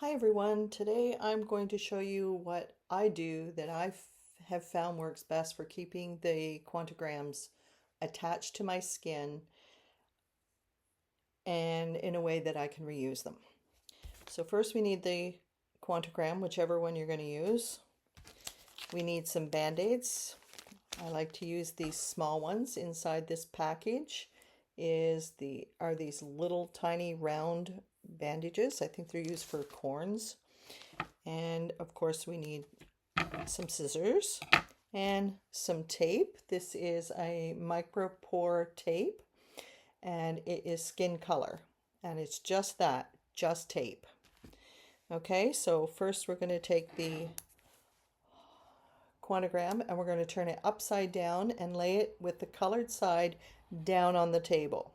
Hi everyone, today I'm going to show you what I do that I have found works best for keeping the QuantaGrams attached to my skin and in a way that I can reuse them. So first we need the QuantaGram, whichever one you're going to use. We need some Band-Aids. I like to use these small ones. Inside this package are these little tiny round bandages. I think they're used for corns. And of course we need some scissors and some tape. This is a micropore tape and it is skin color, and it's just that, just tape. Okay, so first we're going to take the QuantaGram and we're going to turn it upside down and lay it with the colored side down on the table.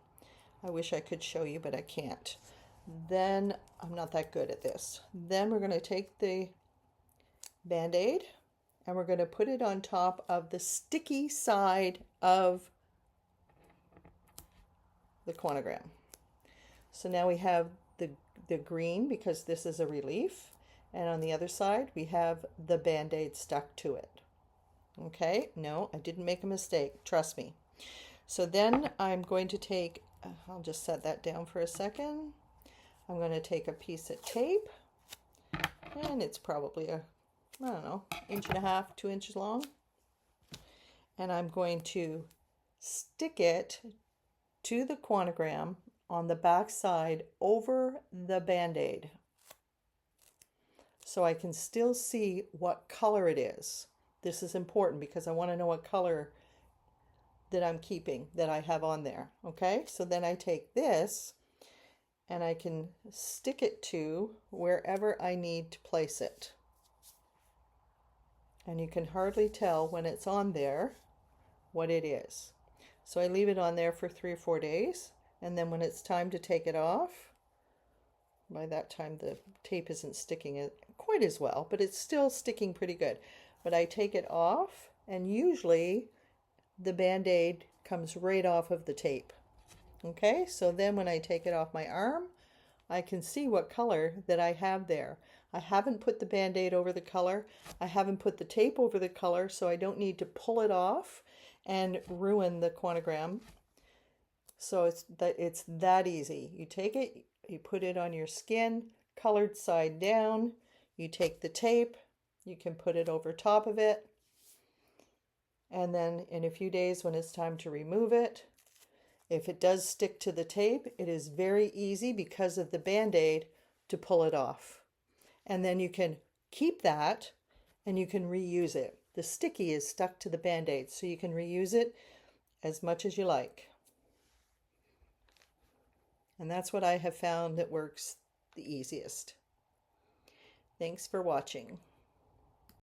I wish I could show you, but I can't. Then I'm not that good at this. Then we're going to take the Band-Aid and we're going to put it on top of the sticky side of the QuantaGram. So now we have the green because this is a relief, and on the other side we have the Band-Aid stuck to it. Okay, no, I didn't make a mistake, trust me. So then I'm going to take, I'll just set that down for a second. I'm going to take a piece of tape, and it's probably I don't know, 1.5 inches, 2 inches long. And I'm going to stick it to the QuantaGram on the back side over the Band-Aid, so I can still see what color it is. This is important because I want to know what color that I'm keeping, that I have on there. Okay, so then I take this and I can stick it to wherever I need to place it. And you can hardly tell when it's on there what it is. So I leave it on there for 3 or 4 days, and then when it's time to take it off, by that time the tape isn't sticking it quite as well, but it's still sticking pretty good. But I take it off, and usually the Band-Aid comes right off of the tape. Okay, so then when I take it off my arm, I can see what color that I have there. I haven't put the Band-Aid over the color. I haven't put the tape over the color, so I don't need to pull it off and ruin the QuantaGram. So it's that easy. You take it, you put it on your skin, colored side down. You take the tape, you can put it over top of it. And then in a few days when it's time to remove it, if it does stick to the tape, it is very easy because of the Band-Aid to pull it off. And then you can keep that and you can reuse it. The sticky is stuck to the Band-Aid, so you can reuse it as much as you like. And that's what I have found that works the easiest. Thanks for watching.